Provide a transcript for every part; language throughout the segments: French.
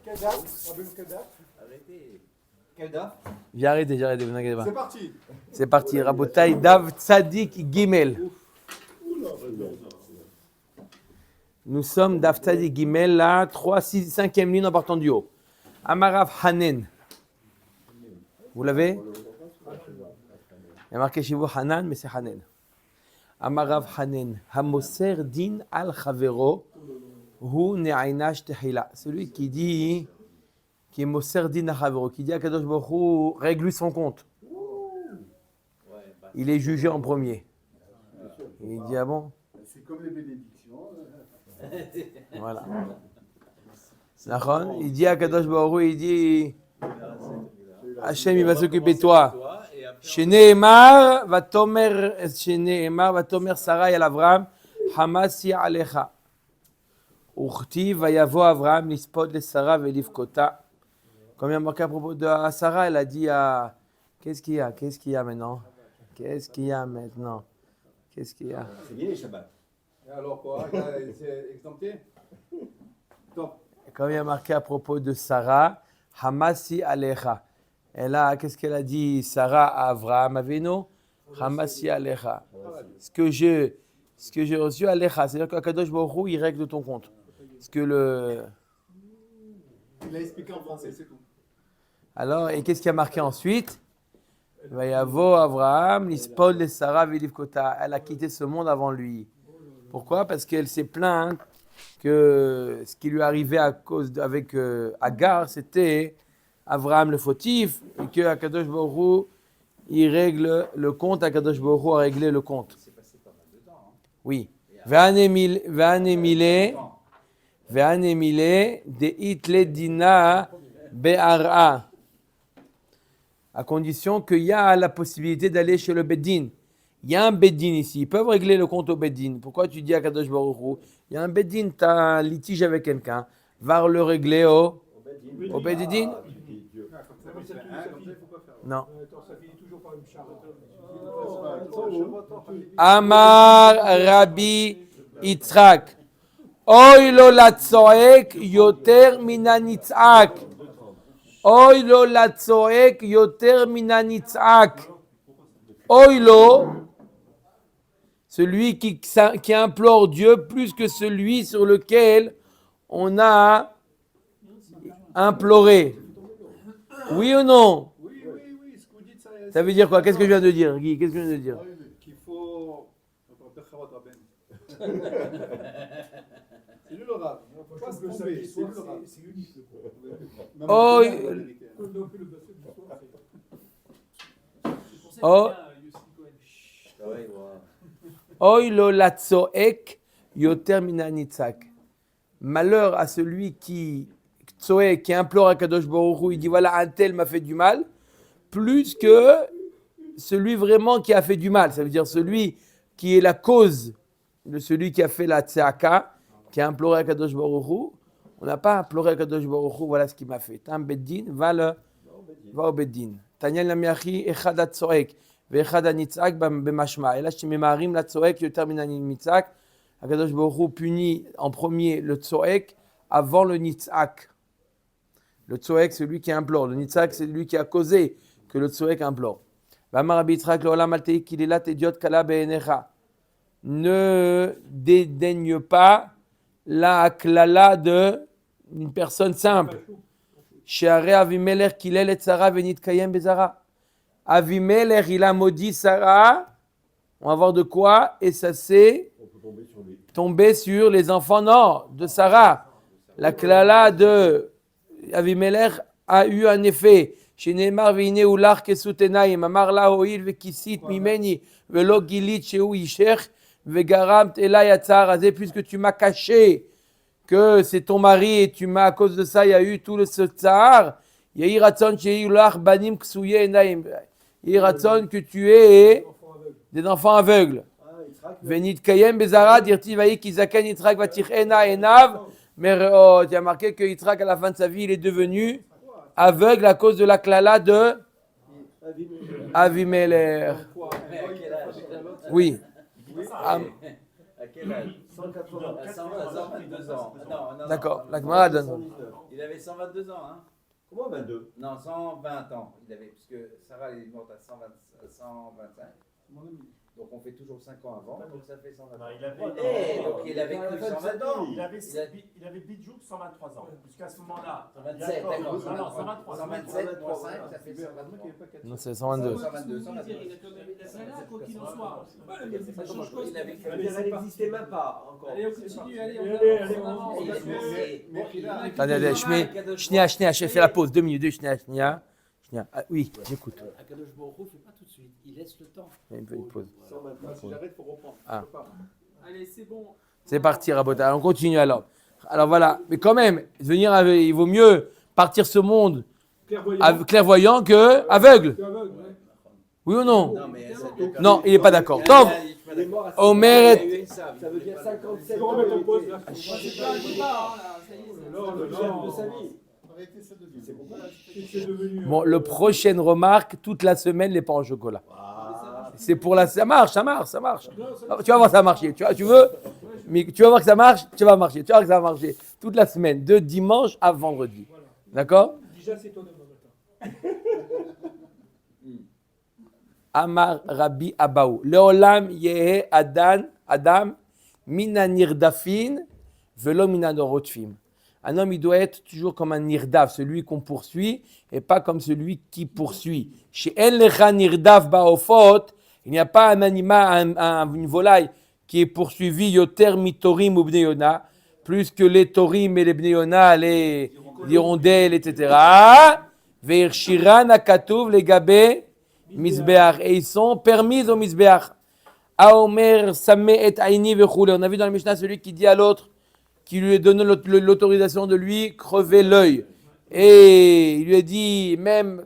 Quelle date? Quelle date? Arrêtez. Quelle date? J'ai arrêté, vous inquiétez pas. C'est parti. C'est parti, Rabotai, Dav Tzadik Gimel. Nous sommes Dav Tzadik Gimel, là, 5e ligne en partant du haut. Amarav Hanen. Vous l'avez? Il y a marqué chez vous Hanan, mais c'est Hanen. Amarav Hanen. Hamoser din al chavero hu ne'ainash tehila. Celui qui dit, qui est Moser din al chavero, qui dit à Kadosh Baruch Hu, règle lui son compte. Il est jugé en premier. Et il dit, ah bon? C'est comme les bénédictions. Voilà. Nachon, il dit à Kadosh Baruch Hu, il dit, Hachem, il va s'occuper de toi. Sheneemar va tomer Sarai al Avram, Hamasi alecha. Uchti va yavo Avram, lispod le Sarah velivkota. Comme il y a marqué à propos de Sarah, elle a dit à. Qu'est-ce qu'il y a? Qu'est-ce qu'il y a maintenant? Qu'est-ce qu'il y a maintenant? Qu'est-ce qu'il y a? C'est bien les Shabbat. Et alors quoi? C'est exempté? Top. Comme il y a marqué à propos de Sarah, Hamasi alecha. Elle a, qu'est-ce qu'elle a dit, Sarah à Avraham Avinu? Hamasi alecha. Ce que j'ai reçu alecha, c'est-à-dire qu'Akadosh Baruch Hu, il règle ton compte. Ce que le. Il a expliqué en français, c'est tout. Alors, et qu'est-ce qui a marqué ensuite? Vayavo Avraham, lispod le Sarah velivkota. Elle a quitté ce monde avant lui. Pourquoi? Parce qu'elle s'est plainte que ce qui lui arrivait à cause avec Agar, c'était Avraham le fautif, et que Akadosh Baruch Hu, il règle le compte. Akadosh Baruch Hu a réglé le compte. C'est passé pas mal de temps. Oui. Ve'anemile de itle dina be'ara. À condition qu'il y a la possibilité d'aller chez le Beddin. Il y a un Beddin ici. Ils peuvent régler le compte au Beddin. Pourquoi tu dis à Kadosh Baruch Hu? Il y a un Beddin, tu as un litige avec quelqu'un. Va le régler au Beddin. Non. Amar Rabbi Yitzhak. Oy lo latzoek yoter minan Yitzhak. Oy lo latzoek yoter minan Yitzhak. Oy lo, celui qui implore Dieu plus que celui sur lequel on a imploré. Oui ou non? Oui, ce que vous dites, Ça veut dire quoi? Qu'est-ce que je viens de dire, Guy? Qu'est-ce que je viens de dire? Qu'il faut. C'est lui le rab. Pas se tromper, c'est lui le rab. C'est unique. Oh, Oy lo latzoek yoter minan Yitzhak. Malheur à celui qui implore à Kadosh Baruch Hu, il dit voilà, un tel m'a fait du mal, plus que celui vraiment qui a fait du mal. Ça veut dire celui qui est la cause de celui qui a fait la tzaka, qui a imploré à Kadosh Baruch Hu. On n'a pas imploré à Kadosh Baruch Hu, voilà ce qu'il m'a fait. T'as un Beddin, va au Beddin. Tanya l'amiachi echad atzoek ve'echad anitzak b'mashma. Et là, je m'emarim la tzoek yoter minan nitzak. Kadosh Baruch Hu punit en premier le tzoek avant le nitzak. Le tzoek, c'est lui qui implore. Le nitzak, c'est lui qui a causé que le tzoek implore. Ne dédaigne pas la klala d'une personne simple. She'arei Avimelech kilel et Sarah venit kayem bezara. Avimelech, il a maudit Sarah. On va voir de quoi. Et ça s'est tombé sur les enfants de Sarah. La klala de Avimelech a eu un effet. Sheneemar ve'ine ulach kesut enayim. Amar la ho'il ve'kisit mimeni ve'lo gilit shehu yishech ve'garamt elay atzar azeh. Puisque tu m'as caché que c'est ton mari et tu m'as, à cause de ça, il y a eu tout ce tsar. Yehi ratzon shehi ulach banim ksuye enayim. Yehi ratzon que tu aies des enfants aveugles. Venit kayem bezara dirti vayi kizaken Yitzhak vatich ena enav. Mais tu as marqué que Yitzhak, à la fin de sa vie, il est devenu aveugle à cause de la klala de Avimelech. Oui. À quel âge? 122 ans. D'accord. La Gemara donne. avait 122 ans, hein. Comment 22? Non, 120 ans. Il avait, puisque Sarah est morte à 125. Mon ami. Donc on fait toujours 5 ans avant, donc ça fait 120 ans. Il avait, Donc il avait que 120 ans. il avait Bidjouk 123 ans. Jusqu'à ce moment-là. 127, d'accord. Non, 123. 127 moins 5, ça fait Heureusement qu'il n'y 123. avait pas 4. Non, c'est 122. 122, 122. Quoi qu'il en soit. Il avait que Elle n'existait même pas encore. Allez, on continue, allez, on Attendez, je fais la pause, 2 minutes, Shnia. Ah, oui, j'écoute. Akadosh Baruch Hu, fait pas tout de suite, il laisse le temps. Une pause. Si j'arrête, il faut reprendre. Ah. Je peux pas. Allez, c'est bon. C'est parti, Rabota. On continue alors. Alors voilà, mais quand même, il vaut mieux partir ce monde clairvoyant que aveugle. Oui ou non? Non, mais Non, il n'est pas d'accord. Tov, Il est mort à Omer et... ça veut dire 57 Faut ans. remettre en pause, là. C'est pas un débat, hein, là, ça y est, c'est- Non, Le chef de sa vie. Arrêtez ça de dire. C'est pourquoi C'est devenu. Bon, le prochaine remarque, toute la semaine, les pains au chocolat. C'est pour la... Ça marche. Ah, tu vas voir ça marcher. Tu veux, mais tu vas voir que ça marche, tu vas marcher. Tu vas voir que ça va marcher toute la semaine, de dimanche à vendredi. D'accord? Déjà, c'est ton homme. Amar Rabbi Abaou. Leolam yehe Adam mina nirdafin velo mina norotfim. Un homme, il doit être toujours comme un nirdaf, celui qu'on poursuit, et pas comme celui qui poursuit. Chez En lecha nirdaf baofot, il n'y a pas un animal, une volaille qui est poursuivi yoter mitorim ou bneyona, plus que les torim et les bneyona, les hirondelles, etc. Ve'irshira nakatuv les gabé misbeach, et ils sont permis au misbeach. Aomer samé et aini vechoule. On a vu dans le Mishnah celui qui dit à l'autre, qui lui donne l'autorisation de lui crever l'œil. Et il lui a dit, même,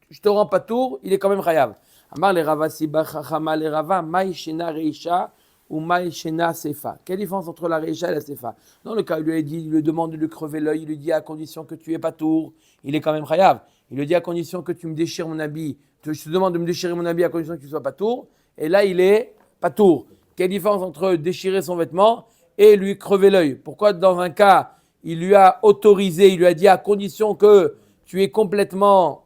je te rends pas tour, il est quand même chayav. Amar le Rava Siba Chachama le Rava, Maï Shena Reisha ou Maï Shena Sefa. Quelle différence entre la Reisha et la Sefa? Dans le cas, il lui demande de lui crever l'œil, il lui dit à condition que tu aies pas tour, il est quand même chayav. Il lui dit à condition que tu me déchires mon habit, je te demande de me déchirer mon habit à condition que tu sois pas tour, et là il est pas tour. Quelle différence entre déchirer son vêtement et lui crever l'œil? Pourquoi dans un cas, il lui a autorisé, il lui a dit à condition que tu es complètement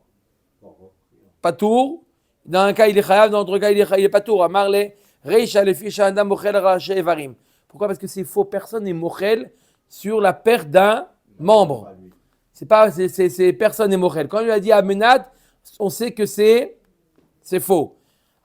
patour, dans un cas il est chayav, dans l'autre cas il est patour. Amarle, reisha le fisha adam mochel raché evarim. Pourquoi? Parce que c'est faux, personne n'est mochel sur la perte d'un membre. C'est personne n'est mochel. Quand il lui a dit amenad, on sait que c'est faux.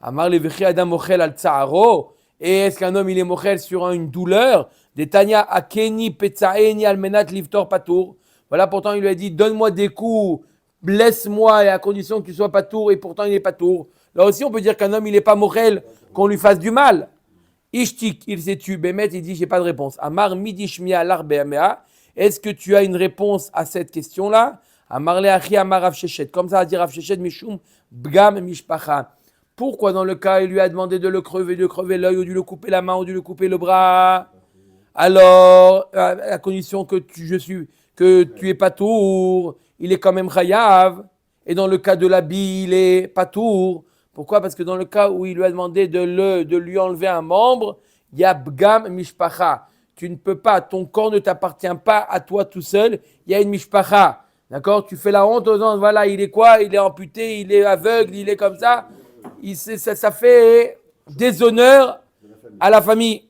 Amarle vichi adam mochel al tsa'aro. Et est-ce qu'un homme il est mochel sur une douleur? Des Tanya akeni petzaeni almenat liftor patour. Voilà, pourtant il lui a dit donne-moi des coups, blesse-moi et à condition que tu sois patour, et pourtant il est patour. Là aussi on peut dire qu'un homme il n'est pas mochel, qu'on lui fasse du mal. Ishtik, il s'est tué. Bémet, il dit j'ai pas de réponse. Amar midishmia larbéamea. Est-ce que tu as une réponse à cette question-là? Amar le achi amar Rav Sheshet. Comme ça, à dire Rav Sheshet mishum bgam mishpacha. Pourquoi dans le cas il lui a demandé de crever l'œil, ou de lui couper la main, ou de lui couper le bras? Alors, à condition que tu es patour, il est quand même chayav. Et dans le cas de l'habit, il est patour. Pourquoi? Parce que dans le cas où il lui a demandé de lui enlever un membre, il y a bgam mishpacha. Tu ne peux pas, ton corps ne t'appartient pas à toi tout seul, il y a une mishpacha. D'accord? Tu fais la honte aux gens, voilà, il est quoi? Il est amputé, il est aveugle, il est comme ça. Ça fait déshonneur à la famille.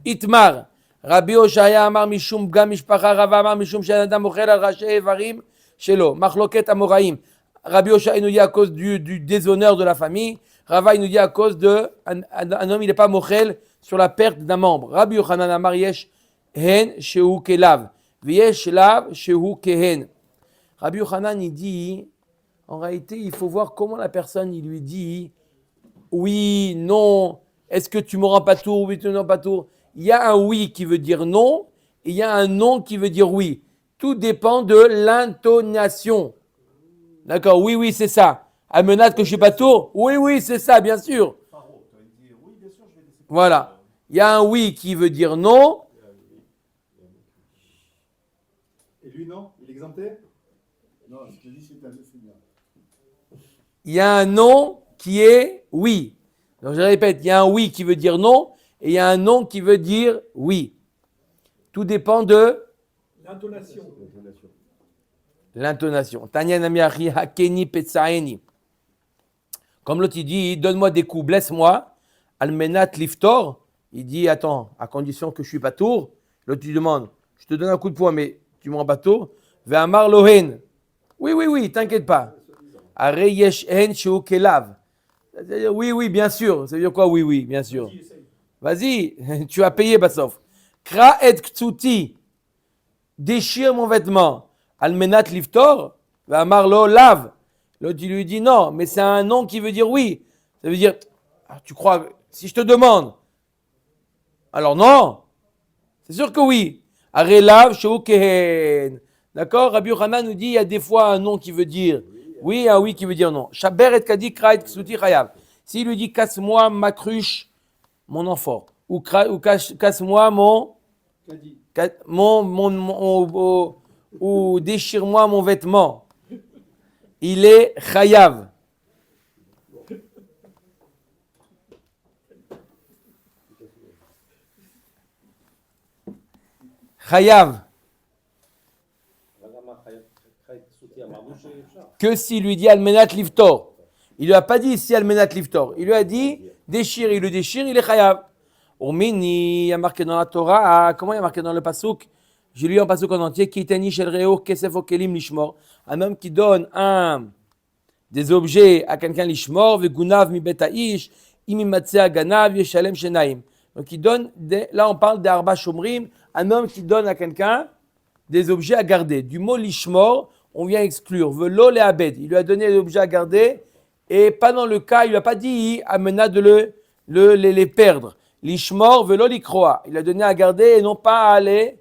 Itmar. Rabbi Oshaya amar mishum bgam mishpacha, Rava amar mishum shenadam mochel al raché evarim shelo. Machloket amoraim. Rabbi Oshaya nous dit à cause du déshonneur de la famille. Rava il nous dit à cause de un homme il n'est pas mochel sur la perte d'un membre. Rabbi Yochanan amar yesh hen shehu kelav v'yesh lav shehu kehen. Rabbi Yochanan il dit en réalité il faut voir comment la personne il lui dit oui, non, est-ce que tu me rends pas tour, oui, tu me rends pas tour. Il y a un oui qui veut dire non et il y a un non qui veut dire oui. Tout dépend de l'intonation. D'accord, oui, c'est ça. Amenade que je suis pas tour, oui, c'est ça, bien sûr. Voilà. Il y a un oui qui veut dire non. Et lui, non? Il est exempté? Non, je te dis, c'est bien. Il y a un non qui est oui. Donc je répète, il y a un oui qui veut dire non et il y a un non qui veut dire oui. Tout dépend de l'intonation. l'intonation. Tanya namiachi hakeni petsaeni. Comme l'autre, il dit, donne-moi des coups, blesse-moi. Almenat liftor. Il dit, attends, à condition que je suis pas tour. L'autre, tu demandes, je te donne un coup de poing, mais tu me rends pas tour. Ve'amar lohen. Oui, t'inquiète pas. Are yesh hen sheu kelav. C'est-à-dire, oui, bien sûr. Ça veut dire quoi, oui, bien sûr. Vas-y, tu as payé, Bassof. Kra et ktsuti. Déchire mon vêtement. Almenat liftor. Ve'amar lo lav. L'autre, il lui dit non, mais c'est un nom qui veut dire oui. Ça veut dire, tu crois, si je te demande, alors non, c'est sûr que oui. Arelav shokehen. D'accord, Rabbi Yochanan nous dit, il y a des fois un nom qui veut dire oui, un oui qui veut dire non. Shaber et kadi kraït ksuti chayav. S'il lui dit, casse-moi ma cruche, mon enfant, ou casse-moi ou déchire-moi mon vêtement. Il est chayav. Chayav. Que s'il lui dit almenat liftor. Il lui a pas dit ici almenat liftor. Il lui a dit déchire, il le déchire, il est chayav. Urmini, il y a marqué dans la Torah, comment il y a marqué dans le pasuk? J'ai lu un pasuk en entier, Kitani shel reo kesef okelim lishmor. Un homme qui donne des objets à quelqu'un lishmor, vegunav mi betaish, imimatzea ganav yeshalem shenaim. Donc il donne, là on parle d'arba shomrim, un homme qui donne à quelqu'un des objets à garder. Du mot lishmor, on vient exclure, velo le abed. Il lui a donné des objets à garder, et pas dans le cas, il lui a pas dit, amena de les perdre. Lishmor velo likroa. Il a donné à garder et non pas à les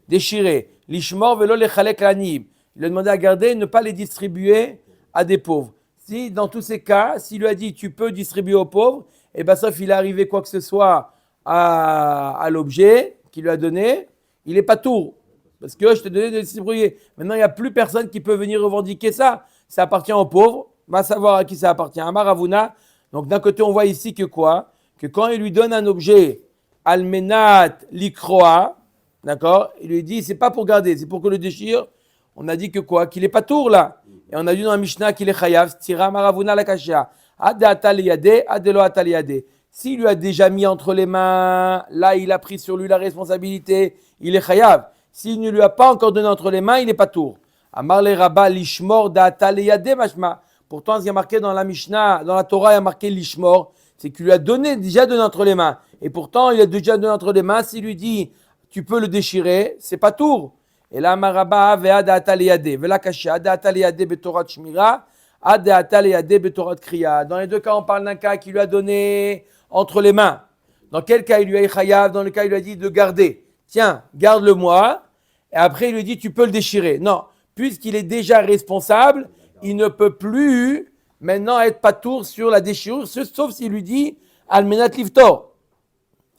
déchirer. Lishmor velo le chalek lanim. Il a demandé à garder et ne pas les distribuer à des pauvres. Si dans tous ces cas, s'il lui a dit tu peux distribuer aux pauvres, et bien sauf il est arrivé quoi que ce soit à l'objet qu'il lui a donné, il n'est pas tour. Parce que je te donnais de distribuer. Maintenant, il n'y a plus personne qui peut venir revendiquer ça. Ça appartient aux pauvres. Va savoir à qui ça appartient. À Maravuna. Donc d'un côté, on voit ici que quoi? Que quand il lui donne un objet, almenat likroa, d'accord? Il lui dit c'est pas pour garder, c'est pour que le déchire. On a dit que quoi? Qu'il n'est pas tour là. Et on a dit dans la Mishnah qu'il est chayav, tira maravuna la kasha. Ade ataliyade, adelo ataliyade. S'il lui a déjà mis entre les mains, là il a pris sur lui la responsabilité, il est chayav. S'il ne lui a pas encore donné entre les mains, il n'est pas tour. Amar le rabba lishmor da ataliyade mashma. Pourtant, il y a marqué dans la Mishnah, dans la Torah, il y a marqué lishmor, c'est qu'il lui a déjà donné entre les mains. Et pourtant, il a déjà donné entre les mains. S'il lui dit, tu peux le déchirer, c'est pas tour. Et là, Maraba ve'ad ataliyade, ve'la kasha, ad ataliyade betorat shmira, ad ataliyade betorat kriya. Dans les deux cas, on parle d'un cas qui lui a donné entre les mains. Dans quel cas il lui a chayav? Dans le cas, il lui a dit de garder. Tiens, garde-le-moi. Et après, il lui dit, tu peux le déchirer. Non, puisqu'il est déjà responsable, il ne peut plus maintenant être patour sur la déchirure, sauf s'il lui dit almenat liftor.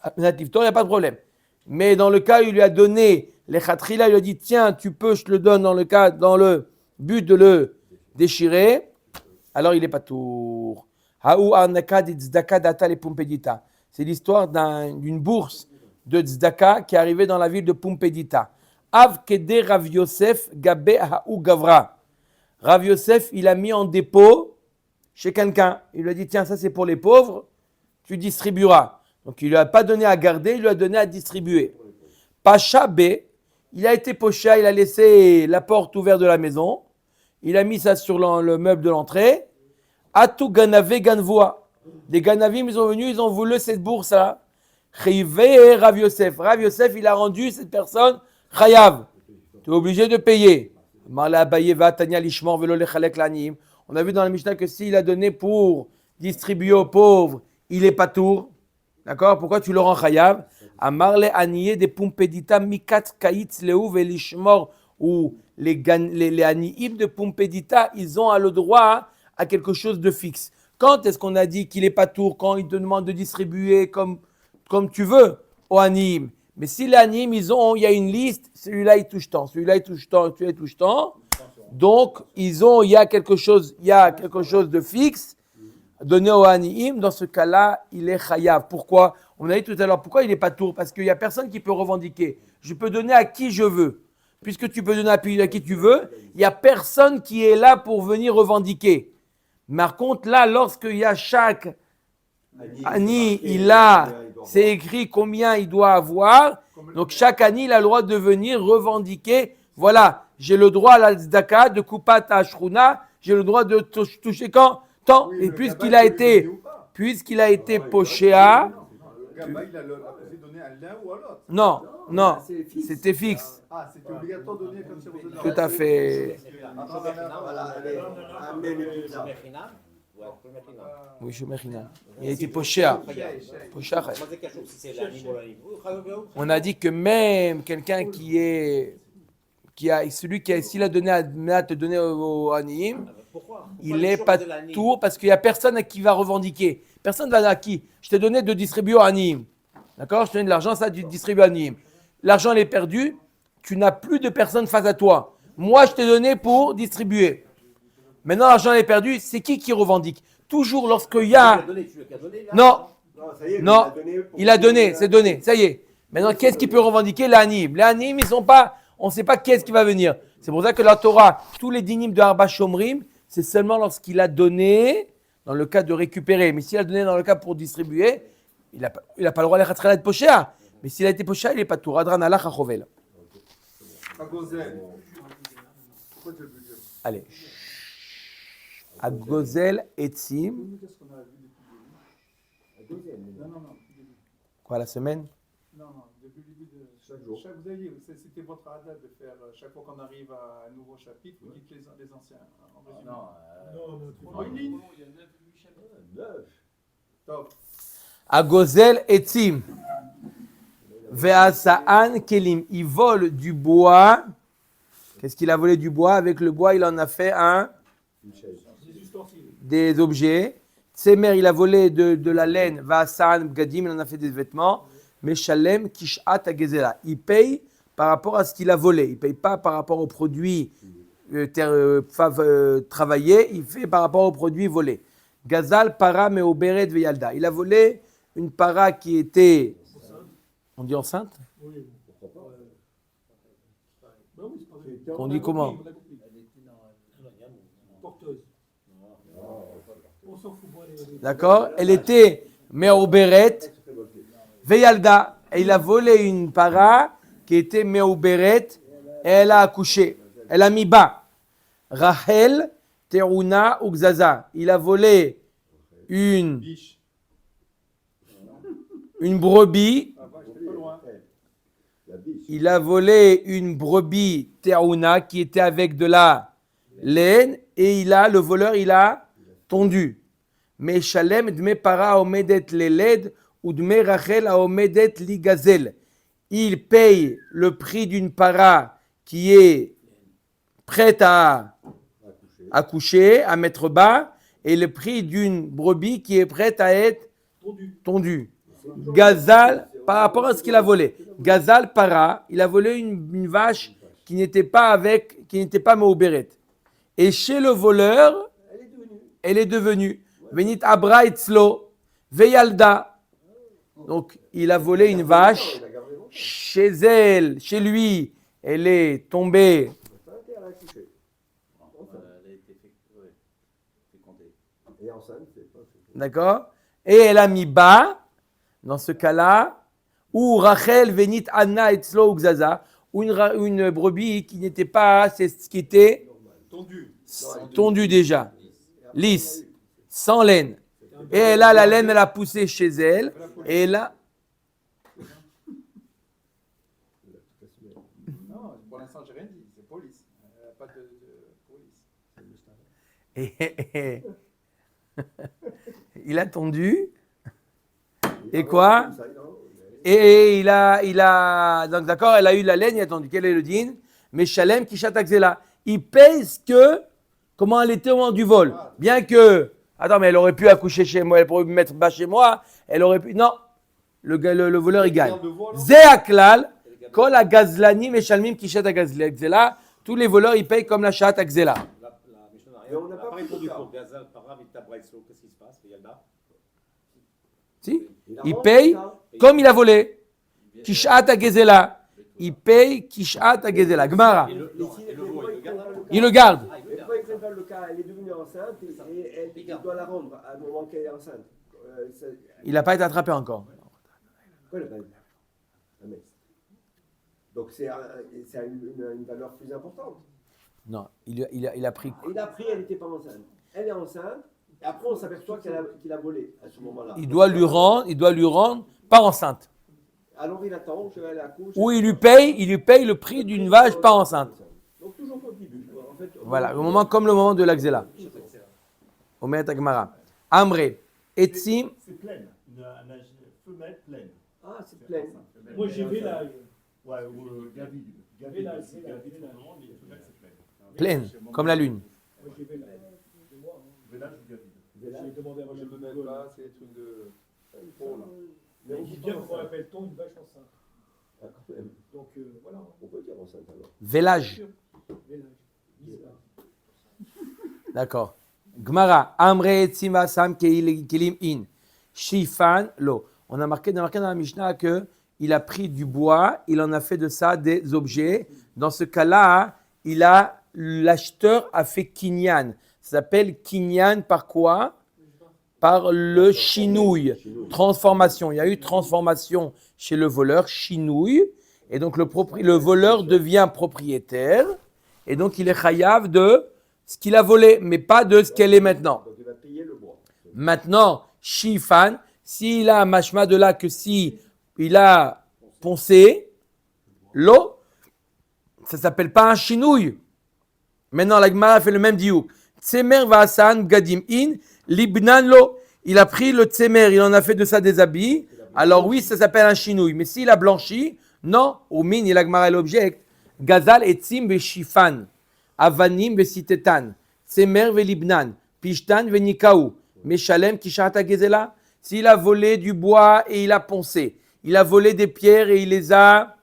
Almenat liftor, il n'y a pas de problème. Mais dans le cas où il lui a donné les khatrila, il lui a dit tiens, tu peux, je te le donne dans le but de le déchirer, alors il est patour. C'est l'histoire d'une bourse de tzedaka qui est arrivée dans la ville de Pumpedita. Av kede Rav Yosef gabe ha'u gavra. Rav Yosef, il a mis en dépôt chez quelqu'un. Il lui a dit, tiens, ça c'est pour les pauvres, tu distribueras. Donc il ne lui a pas donné à garder, il lui a donné à distribuer. Pacha B, il a été pocha, il a laissé la porte ouverte de la maison, il a mis ça sur le meuble de l'entrée. Atu ganave ganvoa. Les ganavim, ils sont venus, ils ont voulu cette bourse-là. Chive Rav Yosef. Rav Yosef, il a rendu cette personne chayav. Tu es obligé de payer. On a vu dans la Mishnah que s'il a donné pour distribuer aux pauvres, il est pas tour. D'accord? Pourquoi tu le rends chayav? Amarle aniye de Pumpedita mikat kaitz leu velishmor, ou les aniim de Pumpedita, ils ont le droit à quelque chose de fixe. Quand est-ce qu'on a dit qu'il est pas tour? Quand il te demande de distribuer comme tu veux aux aniim. Mais si les aniim, il y a une liste, celui-là il touche tant, celui-là il touche tant, celui-là il touche tant. Donc il y a quelque chose de fixe donné au aniim. Dans ce cas-là, il est chayav. Pourquoi? On a dit tout à l'heure, pourquoi il n'est pas tour? Parce qu'il n'y a personne qui peut revendiquer. Je peux donner à qui je veux. puisque tu peux donner à qui tu veux, il n'y a personne qui est là pour venir revendiquer. Par contre, là, lorsqu'il y a chaque Ani, c'est écrit combien il doit avoir. Donc chaque année, il a le droit de venir revendiquer. Voilà, j'ai le droit à la tzedaka de Kupat Ashruna, j'ai le droit de toucher quand tant. Oui, Et le puisqu'il gabbat, a il est été, donné ou pas? puisqu'il a été pochéa, Le gabbat, il a la possibilité de donner à l'un ou à l'autre. non, c'est fixe. c'était fixe. Ah, c'était obligatoire de donner comme c'est redonné. Tout à fait. Voilà, allez, amenez les pizzas. Oui, je m'imagine. Il a été pochéa. Pochéa. On a dit que même quelqu'un s'il a donné à te donner au Anihim, il n'est pas tout parce qu'il n'y a personne à qui va revendiquer. Personne ne va à qui. Je t'ai donné de distribuer au Anihim. D'accord? Je te donne de l'argent, ça, tu distribues à Anihim. L'argent, il est perdu. Tu n'as plus de personne face à toi. Moi, je t'ai donné pour distribuer. Maintenant, l'argent est perdu. C'est qui revendique? Toujours lorsqu'il y a... Non, non, il a donné, c'est donné, ça y est. Maintenant, qu'est-ce qui peut revendiquer? L'Anim. L'Anim, ils sont pas, on ne sait pas qu'est-ce qui va venir. C'est pour ça que la Torah, tous les dinim de Arba Shomrim, c'est seulement lorsqu'il a donné, dans le cas de récupérer. Mais s'il a donné dans le cas pour distribuer, il n'a pas le droit de être pochéa. Mais s'il a été pochéa, il n'est pas tout. Radran alach achovel. Allez. Agozel etzim. Quoi, la semaine? Non, depuis le début de Chaque jour. Vous avez dit, c'était votre adat de faire, chaque fois qu'on arrive à un nouveau chapitre, vous dites les anciens. En résumé. En une ligne. Il y a 9 chapitres. Top. Agozel etzim. Ve'asa'an kelim. Il vole du bois. Qu'est-ce qu'il a volé du bois? Avec le bois, il en a fait des objets. Tsemer, il a volé de la laine. Ve'asa'an bgadim, il en a fait des vêtements. Meshalem kishat agezela. Il paye par rapport à ce qu'il a volé. Il ne paye pas par rapport aux produits travaillés. Il fait par rapport aux produits volés. Gazal para meoberet veyalda. Il a volé une para qui était... On dit enceinte? Oui. On dit comment? Porteuse. On s'en fout. D'accord? Elle était meoberet veyalda. Et il a volé une para qui était meoberet et elle a accouché. Elle a mis bas. Rachel, Teruna, Uxaza. Il a volé une brebis. Il a volé une brebis Teruna qui était avec de la laine et le voleur, il a tondu. Mais Shalem dme para omedet leled ou dme Rachel omedet ligazel. Il paye le prix d'une para qui est prête à accoucher, à mettre bas, et le prix d'une brebis qui est prête à être tondue. Gazal, par rapport à ce qu'il a volé. Gazal para, il a volé une vache qui n'était pas Meoberet. Et chez le voleur, elle est devenue. Venit Abra Etzlo, Veyalda. Donc, il a volé une vache. Chez elle, chez lui, elle est tombée. D'accord? Et elle a mis bas, dans ce cas-là, ou Rachel Venit Anna Etzlo Uxaza, ou une brebis qui n'était pas, c'est ce qui était tondu déjà, lisse, sans laine. Et elle a la laine, elle a poussé chez elle, et là. Non, pour l'instant, j'ai rien dit. C'est police. Pas de police. Il a tondu. Et quoi? Et il a, donc d'accord, elle a eu la laine, il a tondu. Quel est le din? Mais Shalem Kishat Akzela. Il pèse comment elle était au moment du vol. Bien que, attends, mais elle aurait pu accoucher chez moi, elle pourrait me mettre bas chez moi, elle aurait pu, non. Le voleur, il gagne. Zeaklal, Kol Agazlani, Meshalmim Kishat Akzela. Tous les voleurs, ils payent comme la Shat Akzela. Mais on n'a pas répondu pour Gazal, Para, Vita, Braïso, qu'est-ce qui se passe, Yalda? Si, il paye comme il a volé. Kishat Agzela. il paye Kishat Agezela. Gemara. Et le veau, Il le garde. Et pourquoi ils prennent pas le cas? Elle est devenue enceinte et il doit la rendre à un moment qu'elle est enceinte. Il n'a pas été attrapé encore. Pourquoi elle n'a pas été ah, mais- Donc c'est une valeur plus importante. Non, il a pris. Il a pris, elle n'était pas enceinte. Elle est enceinte, et après on s'aperçoit qu'il a volé à ce moment-là. Il doit lui rendre pas enceinte. Alors il attend, elle accouche. Ou il lui paye le prix d'une vache pas enceinte. Donc toujours au début. En fait, Voilà, comme le moment de l'Axela. Omet Agmara. Amré, Etzim, C'est pleine. Une femelle pleine. Ah, c'est plein. Moi, j'ai vu la. Ouais, ou Gavid. Gavid, c'est Gavid, mais les femelles, c'est pleine. pleine, comme la lune. Moi, j'ai vu la. Vélage ou Gavid. J'ai demandé à moi, je me mets pas, c'est des trucs de. Oh, là. Mais on dit bien qu'on appelle-t-on une vache enceinte. Ah, quand même. Donc voilà. On peut dire enceinte alors. Vélage. Vélage. D'accord. Gmara, Amre Etzim Vasam Kelim In. Shifan Lo. On a marqué dans la Mishnah que il a pris du bois, il en a fait de ça des objets. Dans ce cas-là, l'acheteur a fait kinyan. Ça s'appelle kinyan par quoi? Par le chinouille. Transformation. Il y a eu transformation chez le voleur, chinouille. Et donc le voleur devient propriétaire. Et donc il est chayav de ce qu'il a volé, mais pas de ce qu'elle est maintenant. Donc il va payer le bois. Maintenant, shifan, s'il a un mashma de là que si il a poncé l'eau, ça s'appelle pas un chinouille. Maintenant, la Gemara fait le même diouk. Tsemer va'asan gadim in libnan lo. Il a pris le tsemer, il en a fait de ça des habits. Alors oui, ça s'appelle un chinouille. Mais s'il a blanchi, non. Au min, il a Gemara l'object. Gazal etzim ve'shifan. Avanim ve'sitetan. Tsemer ve'libnan. Pishtan ve'nikaou. Meshalem kishat hagezela. S'il a volé du bois et il a poncé. Il a volé des pierres et il les a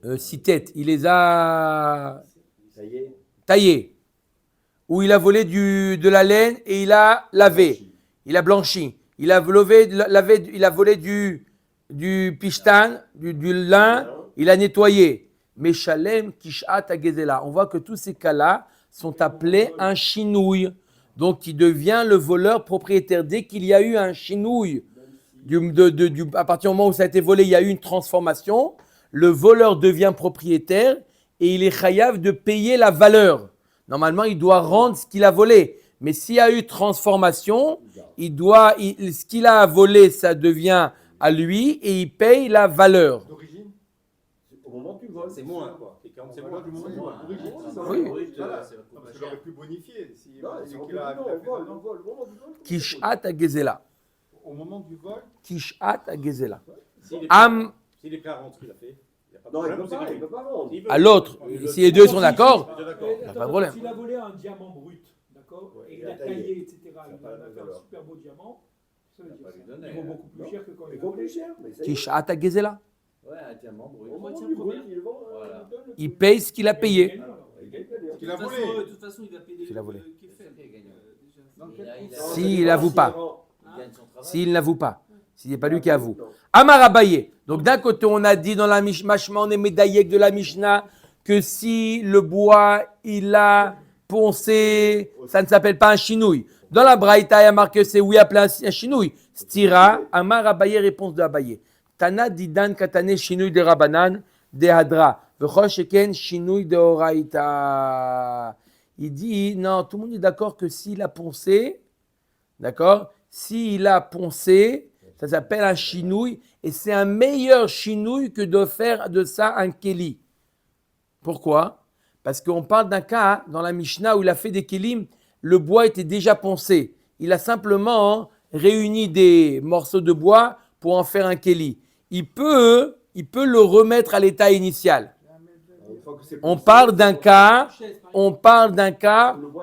il les a Ça y est. taillées. Ou il a volé de la laine et il a lavé. Il a blanchi. Il a volé du pishtan, du lin. Il a nettoyé. Mais Shalem Kishat Agezela. On voit que tous ces cas-là sont appelés un chinouille. Donc, il devient le voleur propriétaire. Dès qu'il y a eu un chinouille, à partir du moment où ça a été volé, il y a eu une transformation. Le voleur devient propriétaire et il est chayav de payer la valeur. Normalement, il doit rendre ce qu'il a volé. Mais s'il y a eu transformation, ce qu'il a volé, ça devient à lui et il paye la valeur. D'origine. Au moment du vol. C'est moins, quoi. C'est moins. Du moment du vol. D'origine. Oui. Voilà. Non, parce que j'aurais pu bonifier. Si Non, si c'est qu'il a au vol, au vol. Au moment du vol. Kishat Agezela. Au moment du vol, Kishat Agezela. S'il est Am, S'il est prêt à rentrer, il a fait. Il y a pas de Non, il problème, ne peut pas rendre. Il veut. à l'autre, si les deux sont d'accord, Je suis d'accord. il n'y a pas de problème. S'il a volé un diamant brut, d'accord, Ouais, et il il a a taillé. taillé, etc., il Ça a n'a pas la fait un valeur. super beau diamant, ça veut dire pas lui ça. donner, Il vaut hein. beaucoup plus Non. cher que quand il Il a vaut volé. plus cher, mais ça y est. Kishat Agezela. Ouais, un diamant brut. Au moment Moitié du combien vol, il le vend. Voilà. il donne le Il prix. paye ce qu'il a payé. Il gagne bien. qu'il a volé. De toute façon, il va payer Qu'il a volé. qui est fait. Dans Il quel a- il a- sens S'il n'avoue pas. Il gagne son travail. S'il n'avoue pas. S'il n'est pas lui qui avoue. Amar Abaye. Donc d'un côté, on a dit dans la Mishnah, on est médaillé de la Mishnah, que si le bois, il a poncé, ça ne s'appelle pas un chinouille. Dans la Braïta, il y a marqué c'est oui, appelé un chinouille. Stira, Amar Abaye, réponse de Abaye. Tana didan katane chinouille de Rabanan, de Hadra. V'chosh sheken chinouille de Oraïta. Il dit, non, tout le monde est d'accord que s'il a poncé, d'accord, s'il a poncé, ça s'appelle un chinouille, et c'est un meilleur chinouille que de faire de ça un kéli. Pourquoi? Parce qu'on parle d'un cas dans la Mishnah où il a fait des kélim, le bois était déjà poncé. Il a simplement réuni des morceaux de bois pour en faire un kéli. Il peut le remettre à l'état initial. On parle d'un cas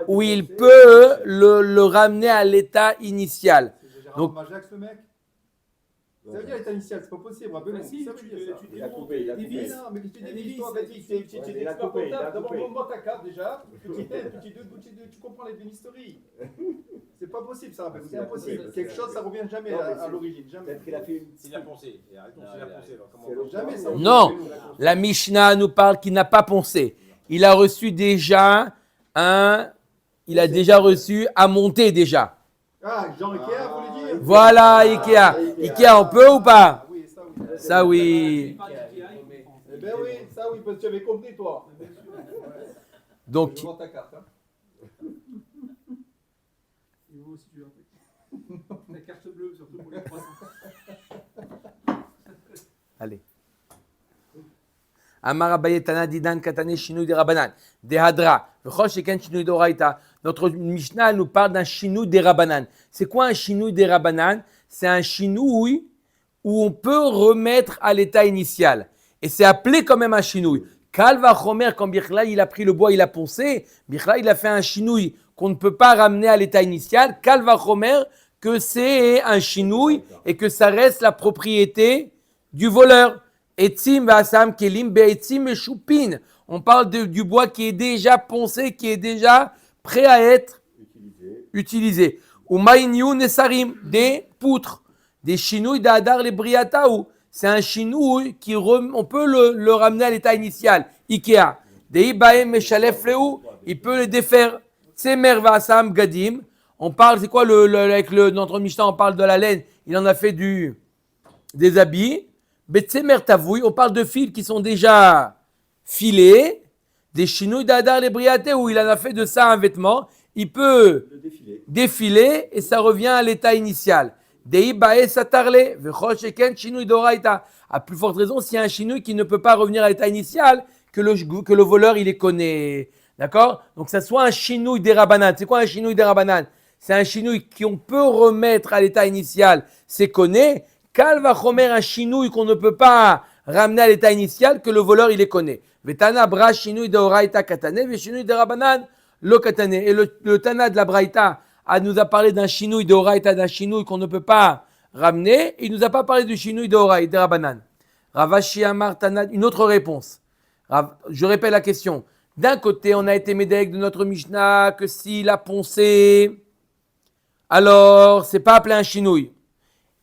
où il peut le ramener à l'état initial. C'est Donc- Gérard Majax, le mec. Ça veut dire l'état initial, c'est pas possible. Rappelez-vous, Si, ça veut dire ça. Il a coupé, il a coupé. Non, mais tu divises, toi, Ouais, petit, il a petit coupé, expert comptable. D'abord, coupé. montre-moi ta carte déjà. Petit 1, petit 2, petit 2, tu comprends les historiques. C'est pas possible, ça, rappelle. C'est impossible. Quelque chose, ça revient jamais à l'origine. Jamais. Peut-être qu'il a fait une. Il a poncé. Et arrêtons, s'il a poncé. alors comment C'est on- le Jamais ça. Non. La Mishnah nous parle qu'il n'a pas poncé. Il a reçu déjà il a déjà reçu à monter déjà. Ah, Jean Ikea, vous voulez dire? Voilà, Ikea. Ikea, on peut ou pas? Ah oui, ça oui. Ça oui. Eh ben oui, ça oui, parce que tu avais compris, toi. Donc, Je vois ta carte. Hein. Il vaut aussi du La carte bleue, surtout pour les croissants. allez. Amar Abaye Tana Didan Katane Shinui de Rabanan. De Hadra. V'chol sheken Shinui d'Oraita. Notre Mishnah nous parle d'un Shinui de Rabanan. C'est quoi un Shinui de Rabanan? C'est un Shinui où on peut remettre à l'état initial. Et c'est appelé quand même un Shinui. Kalva Chomer, quand Bichlal il a pris le bois, il a poncé. Bichlal il a fait un Shinui qu'on ne peut pas ramener à l'état initial. Kalva Chomer, que c'est un Shinui et que ça reste la propriété du voleur. Etzim v'asam kelim be'etzim meshupin. On parle du bois qui est déjà poncé, qui est déjà prêt à être utilisé. Umayniu nesarim, des poutres, des chinouilles d'adar les briataou. C'est un chinouille qui on peut le ramener à l'état initial. Ikea. Des ibaem meshalef leu, il peut le défaire. Tsemer v'asam gadim. On parle, c'est quoi avec notre Mishnah, on parle de la laine. Il en a fait des habits. Betsemer tavoui, on parle de fils qui sont déjà filés, des chinouilles d'adar les briatés où il en a fait de ça un vêtement, il peut défiler et ça revient à l'état initial. Dei bae satarle, vechol sheken chinouille d'oraita. À plus forte raison, s'il y a un chinouille qui ne peut pas revenir à l'état initial, que le voleur il les connaît. D'accord? Donc ça soit un chinouille des rabanan. C'est quoi un chinouille des rabanan? C'est un chinouille qu'on peut remettre à l'état initial, c'est connaît. Kalva chomer, un chinouille qu'on ne peut pas ramener à l'état initial, que le voleur il les connaît. Vetana bra chinouille de oraita katane, ve chinouille de rabanan lo katane. Et le Tana de la Braïta nous a parlé d'un chinouille de oraita, d'un chinouille qu'on ne peut pas ramener. Il nous a pas parlé du chinouille de oraita, de rabanan. Ravashi Amar Tana, une autre réponse. Je répète la question. D'un côté, on a été médèque de notre Mishnah que s'il a poncé, alors c'est pas appelé un chinouille.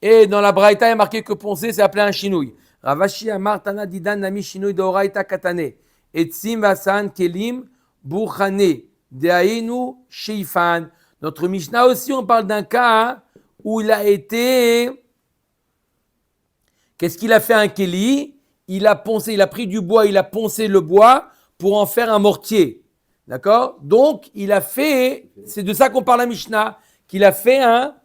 Et dans la Braïta, il est marqué que poncer, c'est appelé un chinouille. Ravashi Amar Tana Didan Nami Shinouille d'Oraita Katane. Etzim Vasan Kelim Bouchane. Deainu Sheifan. Notre Mishnah aussi, on parle d'un cas où il a été. Qu'est-ce qu'il a fait un Keli? Il a poncé, il a pris du bois, il a poncé le bois pour en faire un mortier. D'accord? Donc, il a fait. C'est de ça qu'on parle à Mishnah. Qu'il a fait un.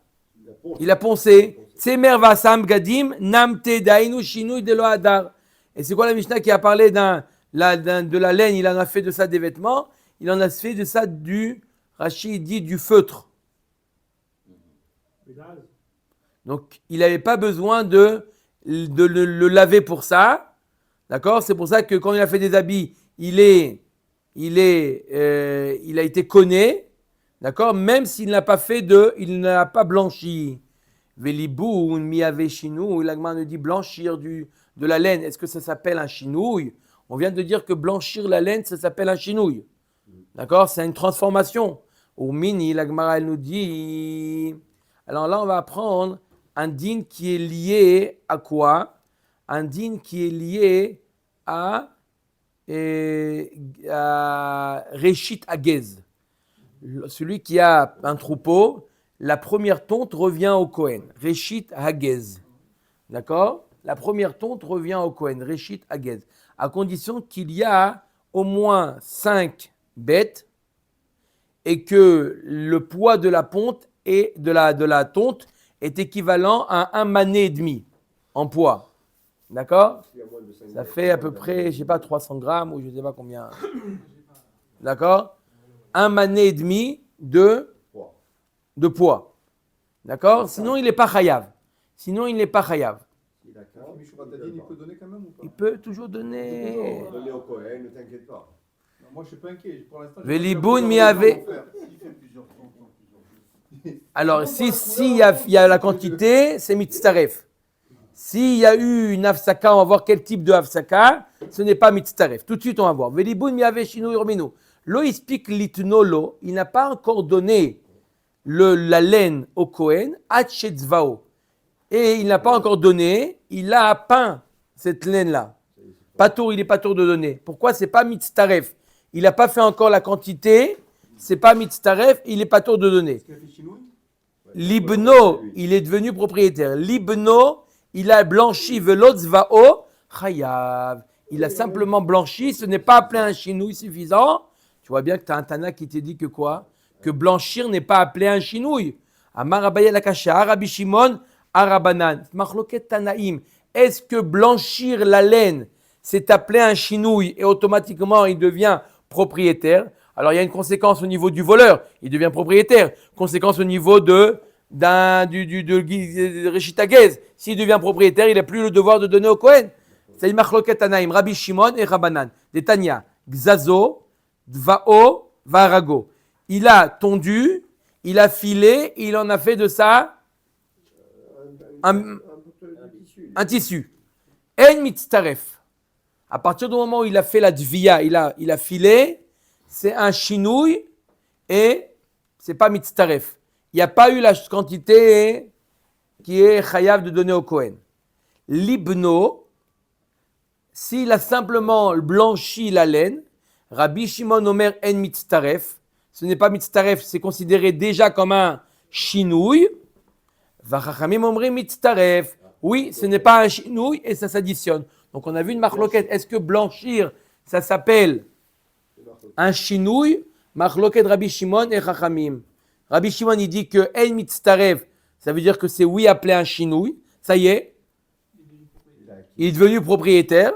Il a poncé. Tsemer vasam gadim namte dainu shinui de lo hadar. Et c'est quoi la Mishnah qui a parlé de la laine? Il en a fait de ça des vêtements. Il en a fait de ça Rachid dit du feutre. Donc il n'avait pas besoin de le laver pour ça. D'accord? C'est pour ça que quand il a fait des habits, il a été conné. D'accord? Même s'il n'a pas il n'a pas blanchi. Veliboun, miave chinouille, l'agma nous dit blanchir de la laine. Est-ce que ça s'appelle un chinouille? On vient de dire que blanchir la laine, ça s'appelle un chinouille. D'accord? C'est une transformation. Au mini, l'agma elle nous dit. Alors là, on va apprendre un din qui est lié à quoi? Un din qui est lié à Réchit Hagez. Celui qui a un troupeau. La première tonte revient au Kohen, Réchit Hagez. D'accord? La première tonte revient au Kohen, Réchit Hagez. À condition qu'il y a au moins 5 bêtes et que le poids de la ponte et de la tonte est équivalent à 1 mané et demi en poids. D'accord? Ça fait à peu près, je ne sais pas, 300 grammes ou je ne sais pas combien. D'accord? 1 mané et demi de poids. D'accord? Sinon, il n'est pas chayav. Il peut donner quand même ou pas? Il peut toujours donner. Donner au Cohen, ne t'inquiète pas. Non, moi, je ne suis pas inquiet. Pour l'instant, Veliboun miave. Alors, s'il y a la quantité, c'est mitzaref. S'il y a eu une hafsaka, on va voir quel type de hafsaka. Ce n'est pas mitzaref. Tout de suite, on va voir. Velibun miave shinu urminu. Lo ispik litnolo. Il n'a pas encore donné la laine au Kohen. Hatchetzvao. Et il n'a pas encore donné. Il a peint cette laine-là. Patour, il est patour de donner. Pourquoi? C'est pas mitzaref. Il n'a pas fait encore la quantité. C'est pas mitzaref. Il est patour de donner. Est-ce qu'il a fait chinouille? Libno, il est devenu propriétaire. Libno, il a blanchi velotzvao chayav. Il a simplement blanchi, ce n'est pas appelé un chinouille suffisant. Tu vois bien que tu as un Tana qui te dit que quoi? Que blanchir n'est pas appelé un chinouille. Amar Abaye Lakasha, Rabbi Shimon, Arabanan. Machloket Tanaim. Est-ce que blanchir la laine, c'est appelé un chinouille et automatiquement il devient propriétaire? Alors il y a une conséquence au niveau du voleur, il devient propriétaire. Conséquence au niveau de Reshita Gez. S'il devient propriétaire, il n'a plus le devoir de donner au Kohen. C'est une machloket Tanaim, Rabbi Shimon et Rabanan. Des Tanya, Gzazo, Dvao, Varago. Il a tondu, il a filé, il en a fait de ça un tissu. En mitzaref. À partir du moment où il a fait la dvia, il a filé, c'est un chinouille et c'est pas mitzaref. Il n'y a pas eu la quantité qui est chayav de donner au Kohen. Libno, s'il a simplement blanchi la laine, Rabbi Shimon Omer en mitzaref, ce n'est pas mitzaref, c'est considéré déjà comme un chinouille. Vachachamim omrim mitzaref. Oui, ce n'est pas un chinouille et ça s'additionne. Donc on a vu une machloket. Est-ce que blanchir, ça s'appelle un chinouille? Machloket Rabbi Shimon et Chachamim. Rabbi Shimon, il dit que en mitzaref, ça veut dire que c'est oui appelé un chinouille. Ça y est, il est devenu propriétaire.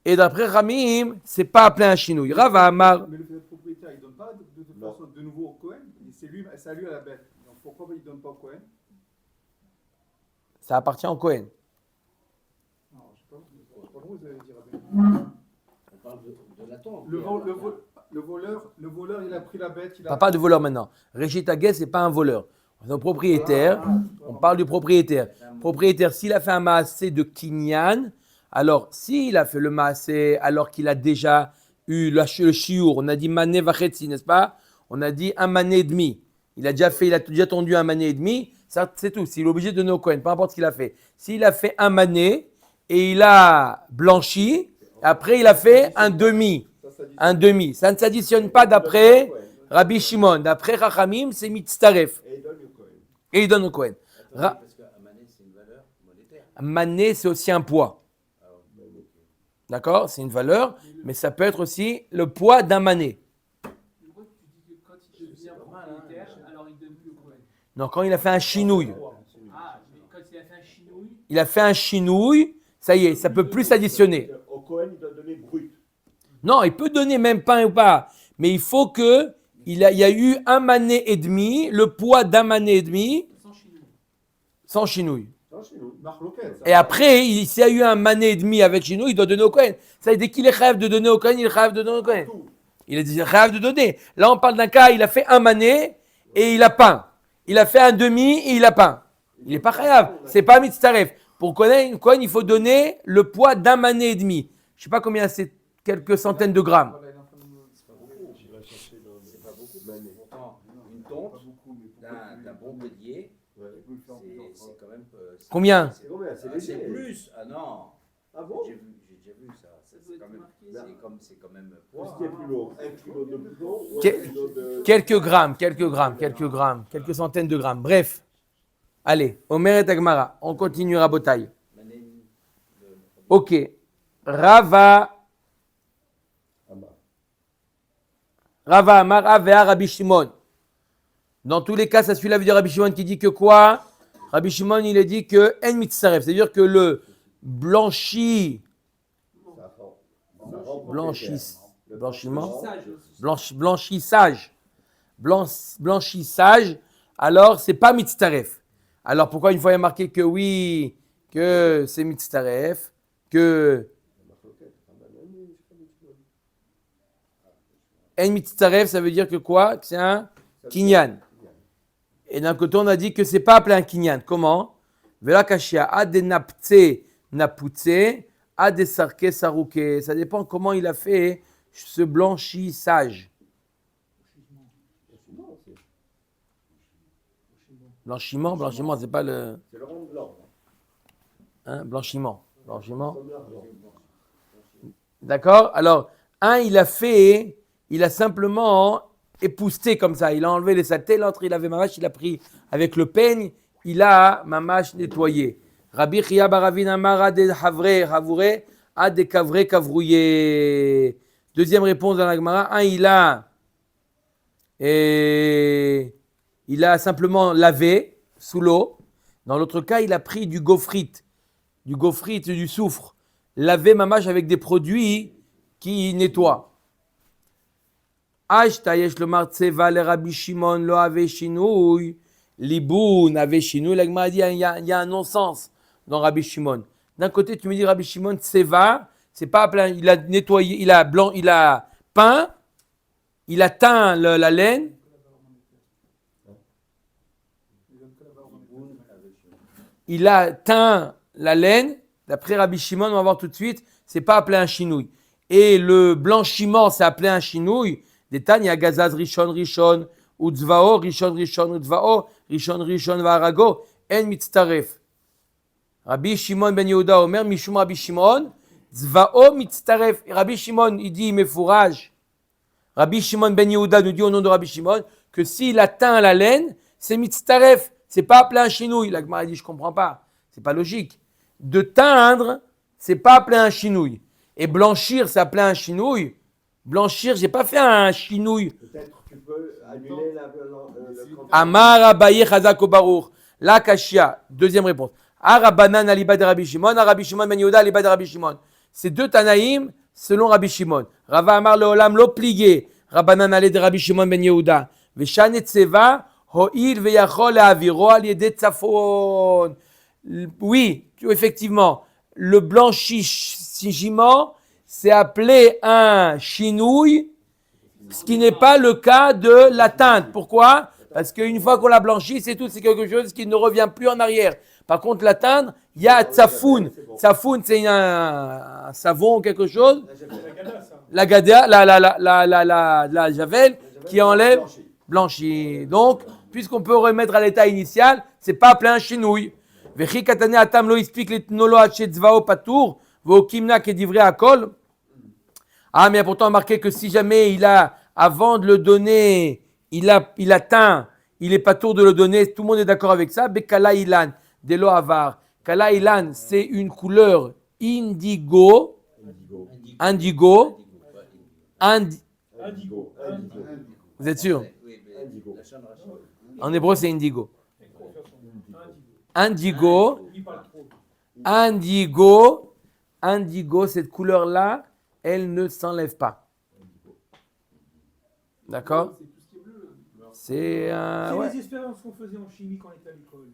Et d'après Ramim, c'est pas appelé un chinouille. Rava Amar. Mais le propriétaire, il ne donne pas de toute façon de nouveau au Kohen. C'est à lui à la bête. Donc pourquoi il ne donne pas au Kohen? Ça appartient au Kohen. Non, je ne sais pas comment vous allez dire. On parle de l'attente. Le voleur, il a pris la bête. On parle pas de voleur maintenant. Régit Aguet, ce n'est pas un voleur. C'est un propriétaire. On parle du propriétaire. Propriétaire, s'il a fait un maasé de kinyan, alors s'il a fait le maasé alors qu'il a déjà eu le shiur, on a dit mané vachetzi, n'est-ce pas? On a dit un mané et demi. Il a déjà tendu un mané et demi. Ça, c'est tout. S'il est obligé de donner au Kohen, peu importe ce qu'il a fait. S'il a fait un mané et il a blanchi, après il a fait un demi. Un demi. Ça ne s'additionne pas d'après Rabbi Shimon. D'après Chachamim, c'est mitzaref. Et il donne au Kohen. Parce que mané, c'est une valeur monétaire. Mané, c'est aussi un poids. D'accord? C'est une valeur, mais ça peut être aussi le poids d'un mané. Pourquoi tu dis que quand il devient propriétaire, alors il donne plus au Kohen? Non, quand il a fait un chinouille. Ah, mais quand il a fait un chinouille. Il a fait un chinouille, ça y est, ça peut plus s'additionner. Au Kohen, il doit donner brut. Non, il peut donner même pain ou pas, mais il faut que il y a eu un mané et demi, le poids d'un mané et demi, sans chinouille. Et après, s'il y a eu un mané et demi avec chinouille, il doit donner au Kohen. Ça, dès qu'il est rêve de donner au Kohen, il est rêve de donner au Kohen. Il est rêve de donner. Là, on parle d'un cas, il a fait un mané et il a peint. Il a fait un demi et il a peint. Il n'est pas rêve. C'est pas mitzaref. Pour Kohen, il faut donner le poids d'un mané et demi. Je ne sais pas combien c'est, quelques centaines de grammes. C'est pas beaucoup. Pourtant, une tonte d'un bon bélier, c'est quand même. Combien? C'est plus. Ah non. Ah bon? J'ai déjà vu ça. C'est quand même. Qu'est-ce qui est plus lourd? 1 kilo de plomb ou 1 Que- kilo de... Quelques centaines de grammes. Bref. Allez, Omer et Agmara. On continuera Botaï. Ok. Rava Amar Avea Rabbi Shimon. Dans tous les cas, ça suit l'avis de Rabbi Shimon qui dit que quoi? Rabbi Shimon, il a dit que en mitzaref, c'est-à-dire que le blanchiment, blanchissage, alors c'est pas mitzaref. Alors pourquoi une fois il y a marqué que oui, que c'est mitzaref, que en mitzaref, ça veut dire que quoi? Que c'est un kinyan. Et d'un côté, on a dit que c'est pas appelé un kinyan. Comment? Vela kashia, ad naptse naputse, ad sarke saruke. Ça dépend comment il a fait ce blanchissage. Blanchiment, c'est pas le. C'est le rond blanc. Hein, blanchiment. D'accord? Alors, il a simplement épousseté comme ça. Il a enlevé les saletés, l'autre, il avait mamash, il a pris avec le peigne, il a mamash nettoyé. Rabbi Chia Baravin Amara de Havre, Havoure, a de Kavre, Kavrouillé. Deuxième réponse dans la Gemara. Il a simplement lavé sous l'eau. Dans l'autre cas, il a pris du gaufrite, du soufre. Lavé mamash avec des produits qui nettoient. Ashta yesh lomar tseva le Rabbi Shimon lo ave shinouy. Liboun ave shinouy. La Gemara dit il y a un non-sens dans Rabbi Shimon. D'un côté, tu me dis Rabbi Shimon tseva, c'est pas plein, il a nettoyé, il a peint, il a teint la laine. Il a teint la laine. D'après Rabbi Shimon, on va voir tout de suite, c'est pas appelé un chinouille. Et le blanchiment, c'est appelé un chinouille. Des Tanya, il y a gazaz rishon, utzvao, rishon, utzvao, rishon, varago, en mitztaref. Rabbi Shimon ben Yehuda Omer, mishum Rabbi Shimon, tzvao mitztaref. Et Rabbi Shimon, il dit, il m'effourage. Rabbi Shimon ben Yehuda nous dit au nom de Rabbi Shimon que s'il a teint la laine, c'est mitztaref. C'est pas appelé un chinouille. La Gemara dit, je comprends pas. C'est pas logique. De teindre, c'est pas appelé un chinouille. Et blanchir, c'est appelé un chinouille. Blanchir, j'ai pas fait un chinouille. Peut-être tu peux annuler le Amar Abaye Chazak Baruch. La Kashia. Deuxième réponse. Arabanan aliba de Rabbi Shimon, Rabbi Shimon ben Yehuda aliba de Rabbi Shimon. C'est deux Tanaïm selon Rabbi Shimon. Rava Amar leolam lo plié. Rabanan ali de Rabbi Shimon ben Yehuda. Veshane tseva ho'il veyachol le'aviro al yedei tzafon. Oui, effectivement, le blanchissement, c'est appelé un chinouille, ce qui n'est pas le cas de la teinte. Pourquoi? Parce qu'une fois qu'on l'a blanchi, c'est tout, c'est quelque chose qui ne revient plus en arrière. Par contre, la teinte, il y a tsafoun. Tsafoun, c'est un savon ou quelque chose. La gada, la javel qui enlève blanchi. Donc, puisqu'on peut remettre à l'état initial, c'est pas appelé un chinouille. Ah, mais pourtant marqué que si jamais il a, avant de le donner, il a teint, il est pas tour de le donner, tout le monde est d'accord avec ça. Bekala ilan, delo avar. Kala ilan, c'est une couleur indigo. Vous êtes sûr? En hébreu, c'est indigo. Indigo, cette couleur-là, elle ne s'enlève pas. D'accord? C'est les expériences qu'on faisait en chimie quand on était à l'école.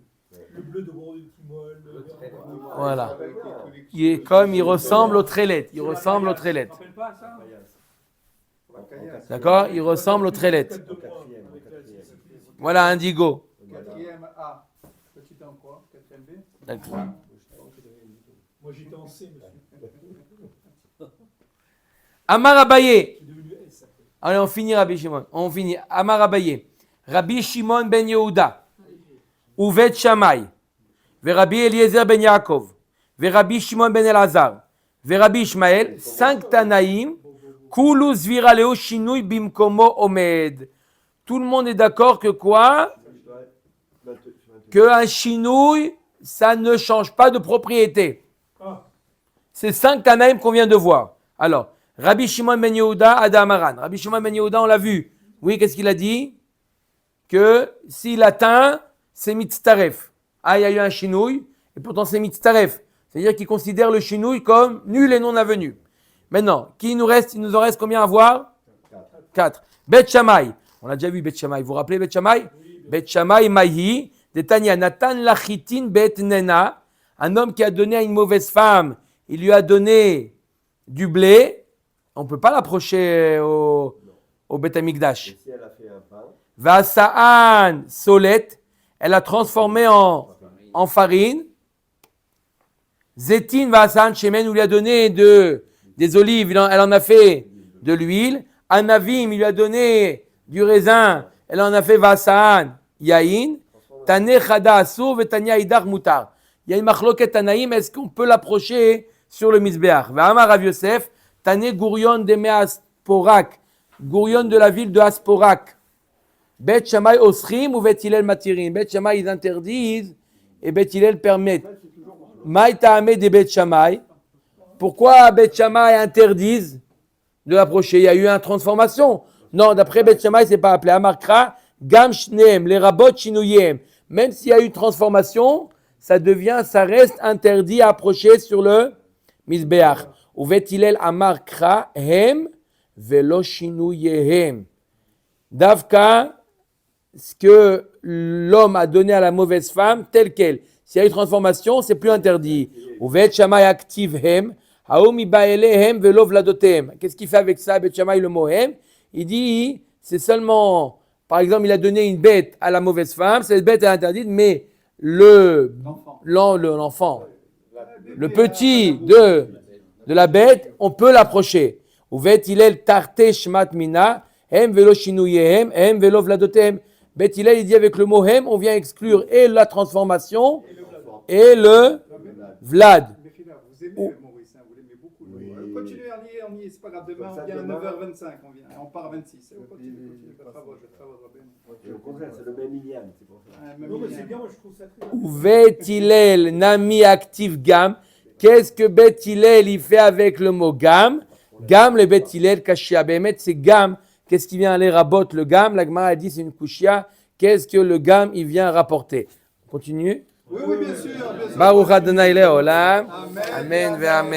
Le bleu de Bordeaux-Timol. Voilà. Il ressemble aux trailettes. Il ressemble aux trailettes. D'accord? Il ressemble aux trailettes. Voilà, indigo. Quatrième A. Petit en quoi? Quatrième B? D'accord. Moi j'étais en C, monsieur. Amar Abaye. Allez, on finit Rabbi Shimon. On finit. Amar Abaye. Rabbi Shimon ben Yehuda. Uvet Shammai. Rabbi Eliezer ben Yaakov. Rabbi Shimon ben Elazar. Rabbi Ishmael. 5 Tanaïm. Kulu zvira leo shinui bimkomo omed. Tout le monde est d'accord que quoi? Que un chinouille, ça ne change pas de propriété. C'est 5 Tanaïm qu'on vient de voir. Alors, Rabbi Shimon ben Yehuda, Adamaran. Rabbi Shimon ben Yehuda, on l'a vu. Oui, qu'est-ce qu'il a dit? Que s'il atteint, c'est mitztaref. Ah, il y a eu un chinouille, et pourtant c'est mitztaref. C'est-à-dire qu'il considère le chinouille comme nul et non avenu. Maintenant, il nous en reste combien à voir? 4. Bet Shammai. On a déjà vu Bet Shammai. Vous vous rappelez Bet Shammai? Bet Shammai Mahi. Detania Natan Lachitin Bet Nena. Un homme qui a donné à une mauvaise femme, il lui a donné du blé. On ne peut pas l'approcher au Bet Amikdash. Si elle a fait un pain. Vasa'an Solet. Elle a transformé en farine. Zetin Vasan Shemen, où il lui a donné des olives, elle en a fait de l'huile. Anavim, il lui a donné du raisin, elle en a fait Vasan Yain. Tane Chada Asur, Vetania Idar Mutar. Il y a une machloket Tanaïm, est-ce qu'on peut l'approcher sur le Mizbeach? V'amar Rav Yosef, Tane Gourion de Measporak, Gourion de la ville de Asporak. Bet Shammai Osrim ou Bet Hillel Matirin. Bet Shammai ils interdisent et Bet Hillel permettent. Maï Ta'ameh des Bet Shammai. Pourquoi Bet Shammai interdisent de l'approcher? Il y a eu une transformation. Non, d'après Bet Shammai, c'est pas appelé. Amarkra, Gam Shneem, les Rabot Shinuyem. Même s'il y a eu une transformation, ça reste interdit à approcher sur le Mizbeach. Ou Bet Hillel Amarkra, Hem, Velo Shinuyehem. Davka, ce que l'homme a donné à la mauvaise femme, tel quel. S'il y a une transformation, c'est plus interdit. Uvet Shammai active hem, haomi baele hem velo vladotem. Qu'est-ce qu'il fait avec ça, Bet Shammai le mot hem? Il dit, c'est seulement, par exemple, il a donné une bête à la mauvaise femme, cette bête est interdite, mais l'enfant, le petit de la bête, on peut l'approcher. Uvet Hillel tarte shmat mina, hem velo shinuyehem, hem velo vladotem. Bet Hillel, il dit avec le mot hem, on vient exclure et la transformation et le vlad. Vous aimez Maurice, hein, vous l'aimez beaucoup. Continuez, on y est, c'est pas grave. Demain, on vient à 9h25, on part à 26. Continue. Au contraire, c'est le même Ilian, c'est pour ça. Non, mais c'est bien, moi je trouve ça très bien. Uvet Hillel nami active gam. Qu'est-ce que Bet Hillel il fait avec le mot gam? Gam, le Bet Hillel kashia. Bémet, c'est gam. Qu'est-ce qui vient aller raboter le gam? La Gemara a dit c'est une kushia. Qu'est-ce que le gam il vient rapporter? On continue. Oui, bien sûr. Baruch Adonai Leolam. Amen. Amen.